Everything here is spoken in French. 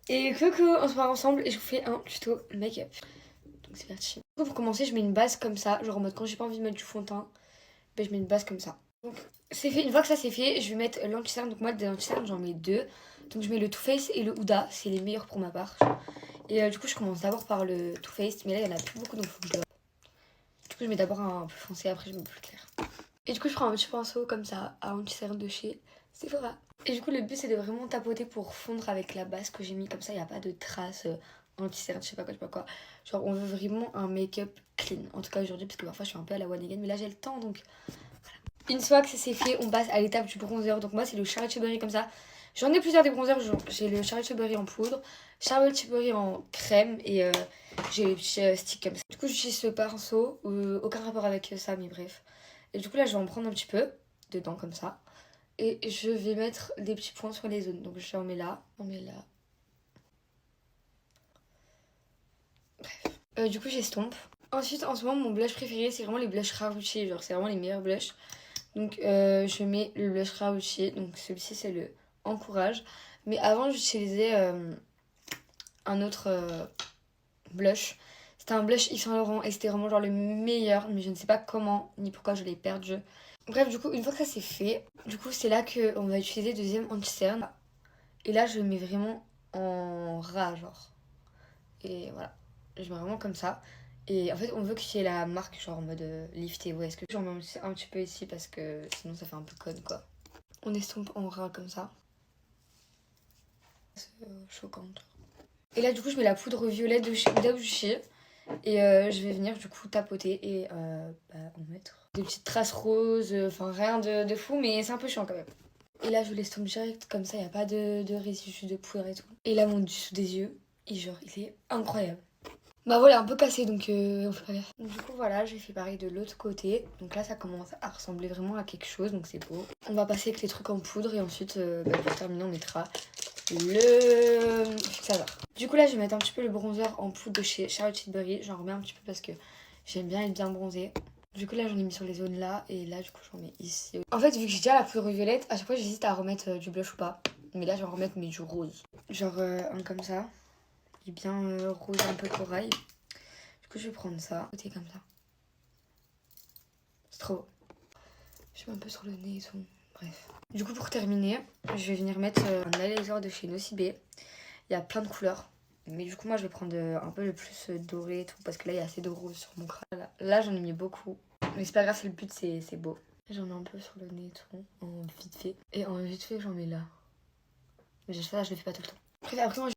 Et coucou, on se voit ensemble et je vous fais un tuto make-up. Donc c'est parti. Pour commencer, je mets une base comme ça, genre en mode quand j'ai pas envie de mettre du fond de teint, ben je mets une base comme ça. Donc c'est fait, une fois que ça c'est fait, je vais mettre l'anti-cerne. Donc moi des anti-cernes j'en mets deux. Donc je mets le Too Faced et le Huda, c'est les meilleurs pour ma part. Et du coup je commence d'abord par le Too Faced, mais là il y en a plus beaucoup donc faut que je le... Du coup je mets d'abord un peu foncé, après je mets plus clair. Et du coup je prends un petit pinceau comme ça à anti-cerne de chez Sephora. Et du coup le but c'est de vraiment tapoter pour fondre avec la base que j'ai mis, comme ça il n'y a pas de traces anti-cerne, je sais pas quoi. Genre on veut vraiment un make-up clean, en tout cas aujourd'hui parce que parfois je suis un peu à la one again, mais là j'ai le temps donc voilà. Une fois que ça c'est fait, on passe à l'étape du bronzer. Donc moi c'est le Charlotte Tilbury comme ça. J'en ai plusieurs des bronzers, j'ai le Charlotte Tilbury en poudre, Charlotte Tilbury en crème et j'ai les petits sticks comme ça. Du coup j'utilise ce pinceau, aucun rapport avec ça mais bref. Et du coup là je vais en prendre un petit peu dedans comme ça. Et je vais mettre des petits points sur les zones. Donc j'en mets là, on met là. Bref. Du coup j'estompe. Ensuite en ce moment mon blush préféré c'est vraiment les blushs Rawuchi. Genre c'est vraiment les meilleurs blushs. Donc je mets le blush Rawuchi. Donc celui-ci c'est le Encourage. Mais avant j'utilisais un autre blush. C'était un blush Yves Saint Laurent et c'était vraiment genre le meilleur. Mais je ne sais pas comment ni pourquoi je l'ai perdu. Bref, du coup, une fois que ça c'est fait, du coup, c'est là qu'on va utiliser le deuxième anti-cerne. Et là, je le mets vraiment en ras, genre. Et voilà. Je mets vraiment comme ça. Et en fait, on veut qu'il y ait la marque, genre en mode lifté. Ouais, est-ce que j'en mets un petit peu ici parce que sinon ça fait un peu conne, quoi. On estompe en ras comme ça. C'est choquant. Et là, du coup, je mets la poudre violette de chez Huda Beauty. Et je vais venir du coup tapoter et en mettre des petites traces roses, enfin rien de fou, mais c'est un peu chiant quand même. Et là je l'estompe direct, comme ça il n'y a pas de résidus de poudre et tout. Et là mon dessous des yeux, et genre il est incroyable. Bah voilà, un peu cassé donc on fait pas gaffe. Donc, du coup voilà, j'ai fait pareil de l'autre côté. Donc là ça commence à ressembler vraiment à quelque chose, donc c'est beau. On va passer avec les trucs en poudre et ensuite pour terminer on mettra le fixateur. Du coup là je vais mettre un petit peu le bronzer en poudre de chez Charlotte Tilbury. J'en remets un petit peu parce que j'aime bien être bien bronzée. Du coup là j'en ai mis sur les zones là et là du coup j'en mets ici. En fait vu que j'ai déjà la poudre violette, à chaque fois j'hésite à remettre du blush ou pas. Mais là je vais en remettre mais du rose. Genre un comme ça. Il est bien rose un peu corail. Du coup je vais prendre ça. Côté comme ça. C'est trop beau. Je mets un peu sur le nez et tout. Bref. Du coup pour terminer, je vais venir mettre un eyeliner de chez Nocibé. Il y a plein de couleurs. Mais du coup, moi, je vais prendre un peu le plus doré et tout. Parce que là, il y a assez de rose sur mon crâne. Là j'en ai mis beaucoup. Mais c'est pas grave, c'est le but, c'est beau. J'en mets un peu sur le nez et tout. En vite fait. Et en vite fait, j'en mets là. Mais ça, je le fais pas tout le temps. Après moi,